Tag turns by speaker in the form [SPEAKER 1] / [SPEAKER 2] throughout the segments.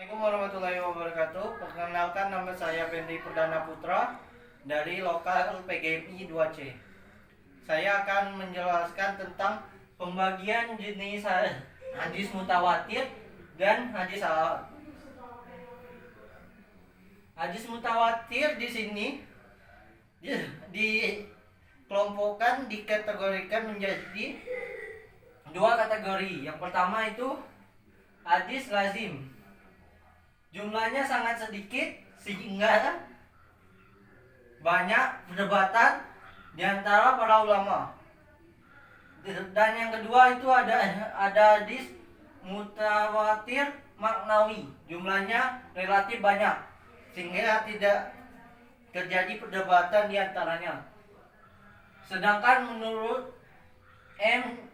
[SPEAKER 1] Assalamualaikum warahmatullahi wabarakatuh. Perkenalkan, nama saya Fendi Perdana Putra dari lokal PGMI 2C. Saya akan menjelaskan tentang pembagian jenis hadis mutawatir dan hadis ahad. Hadis mutawatir di sini dikelompokkan, dikategorikan menjadi dua kategori. Yang pertama itu hadis lazim. Jumlahnya sangat sedikit sehingga banyak perdebatan di antara para ulama. Dan yang kedua itu ada hadis mutawatir maknawi. Jumlahnya relatif banyak sehingga tidak terjadi perdebatan di antaranya. Sedangkan menurut M.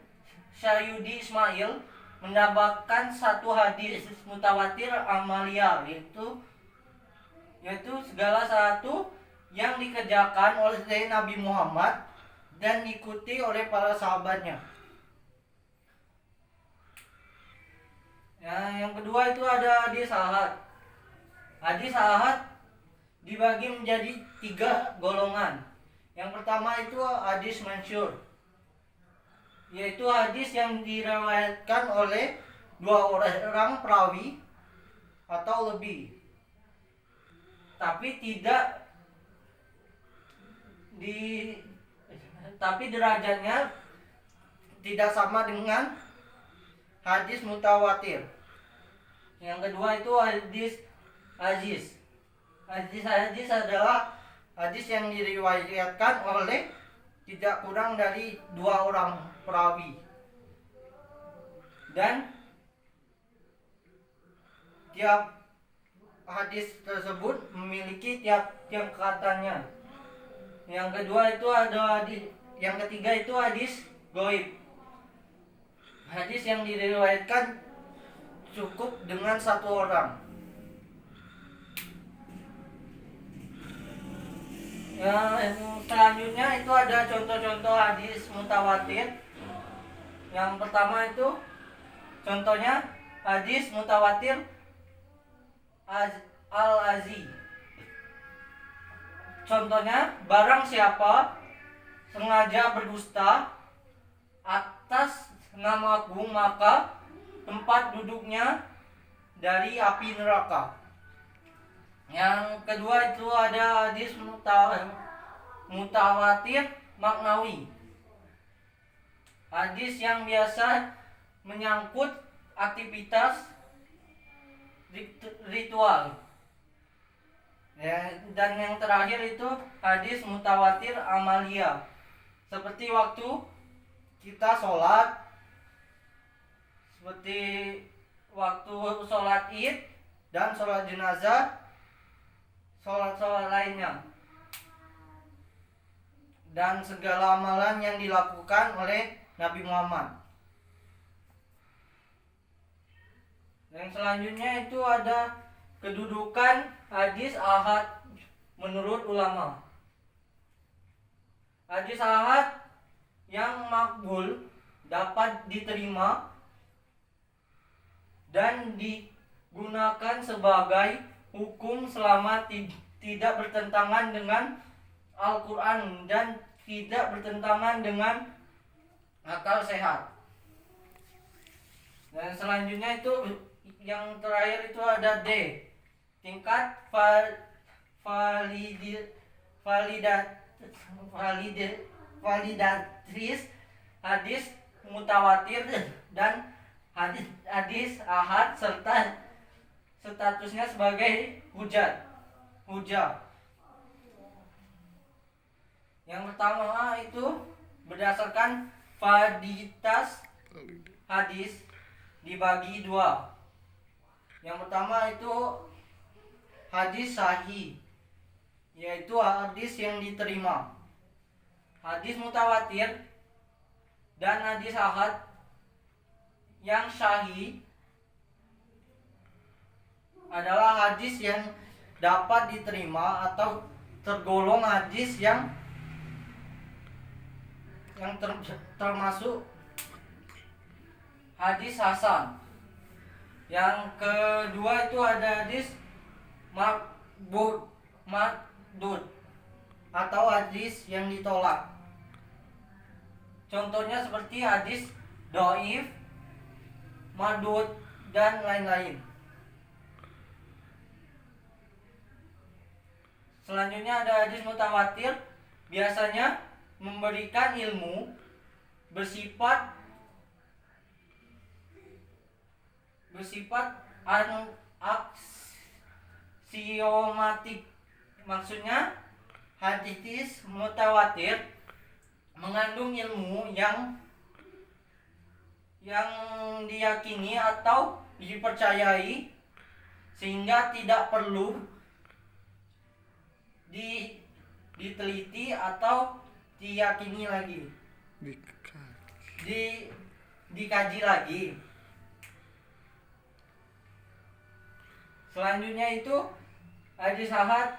[SPEAKER 1] Syayudi Ismail mendapatkan satu hadis mutawatir amalia, yaitu segala satu yang dikerjakan oleh Nabi Muhammad dan diikuti oleh para sahabatnya. Yang kedua itu ada hadis ahad. Hadis ahad dibagi menjadi 3 golongan. Yang pertama itu hadis mansyur, yaitu hadis yang diriwayatkan oleh 2 orang perawi atau lebih, tapi derajatnya tidak sama dengan hadis mutawatir. Yang kedua itu hadis aziz. Hadis aziz adalah hadis yang diriwayatkan oleh tidak kurang dari 2 orang perawi, dan tiap hadis tersebut memiliki tiap tingkatannya. Yang kedua itu yang ketiga itu hadis goib. Hadis yang diriwayatkan cukup dengan 1 orang. Yang selanjutnya itu ada contoh-contoh hadis mutawatir. Yang pertama itu contohnya hadis mutawatir al-azi. Contohnya, barang siapa sengaja berdusta atas namaku, maka tempat duduknya dari api neraka. Yang kedua itu ada hadis mutawatir maknawi. Hadis yang biasa menyangkut aktivitas ritual. Dan yang terakhir itu hadis mutawatir amalia. Seperti waktu kita sholat, seperti waktu sholat id dan sholat jenazah, sholat-sholat lainnya, dan segala amalan yang dilakukan oleh Nabi Muhammad. Yang selanjutnya itu ada kedudukan hadis ahad menurut ulama. Hadis ahad yang makbul dapat diterima dan digunakan sebagai hukum selama tidak bertentangan dengan Al-Quran dan tidak bertentangan dengan akal sehat. Dan selanjutnya itu yang terakhir itu ada D, tingkat validatris hadis mutawatir dan hadis ahad serta statusnya sebagai hujah. Yang pertama itu berdasarkan validitas hadis dibagi 2. Yang pertama itu hadis sahih, yaitu hadis yang diterima. Hadis mutawatir dan hadis ahad yang sahih adalah hadis yang dapat diterima atau tergolong hadis yang termasuk hadis hasan. Yang kedua itu ada hadis mardud atau hadis yang ditolak. Contohnya seperti hadis dhaif, mardud dan lain-lain. Selanjutnya ada hadis mutawatir, biasanya memberikan ilmu bersifat aksiomatik. Maksudnya hadis mutawatir mengandung ilmu yang diyakini atau dipercayai sehingga tidak perlu diteliti atau diyakini lagi, dikaji lagi. Selanjutnya itu hadis ahad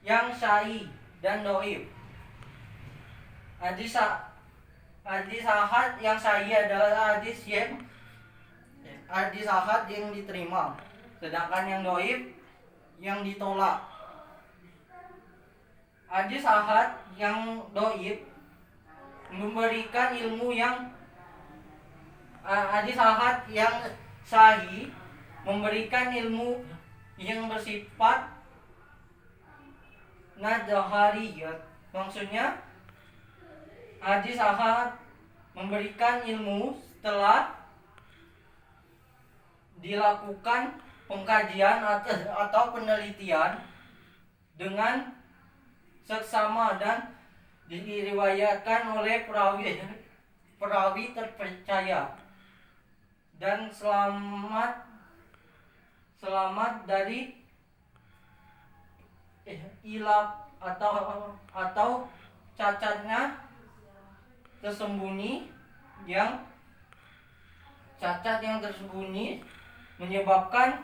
[SPEAKER 1] yang sahih dan dhaif. Hadis ahad yang sahih adalah hadis ahad yang diterima, sedangkan yang dhaif yang ditolak. Hadis ahad yang dhaif memberikan ilmu yang hadis ahad yang sahih memberikan ilmu yang bersifat nadhariyat. Maksudnya hadis ahad memberikan ilmu setelah dilakukan pengkajian atau penelitian dengan seksama dan diriwayatkan oleh perawi terpercaya dan selamat dari ilap atau cacatnya tersembunyi. Cacat yang tersembunyi menyebabkan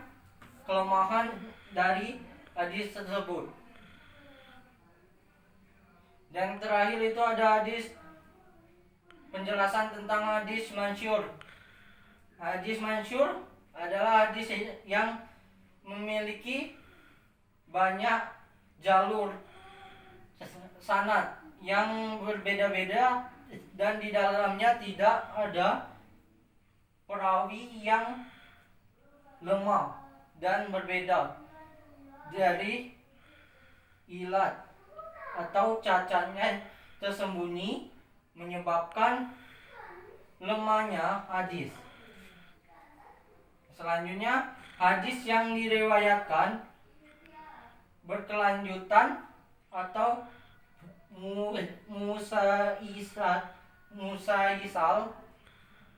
[SPEAKER 1] kelemahan dari hadis tersebut. Dan terakhir itu ada hadis penjelasan tentang hadis mansyur. Hadis mansyur adalah hadis yang memiliki banyak jalur sanad yang berbeda-beda dan di dalamnya tidak ada perawi yang lemah dan berbeda dari ilat atau cacatnya tersembunyi menyebabkan lemahnya hadis. Selanjutnya hadis yang diriwayatkan berkelanjutan atau musaisal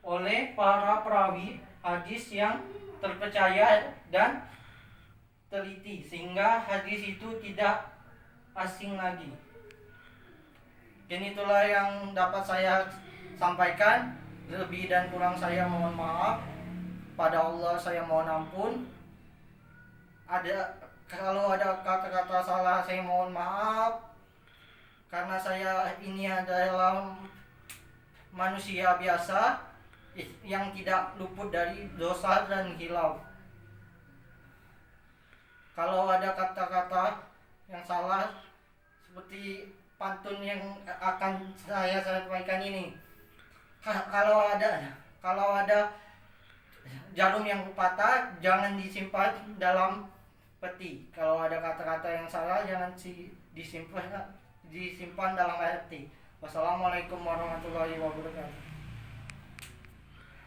[SPEAKER 1] oleh para perawi hadis yang terpercaya dan teliti sehingga hadis itu tidak asing lagi. Dan itulah yang dapat saya sampaikan. Lebih dan kurang saya mohon maaf. Pada Allah saya mohon ampun. Kalau ada kata-kata salah saya mohon maaf. Karena saya ini adalah manusia biasa yang tidak luput dari dosa dan khilaf. Kalau ada kata-kata yang salah seperti pantun yang akan saya sampaikan ini, kalau ada jarum yang patah jangan disimpan dalam peti. Kalau ada kata-kata yang salah jangan disimpan dalam hati. Wassalamualaikum warahmatullahi wabarakatuh.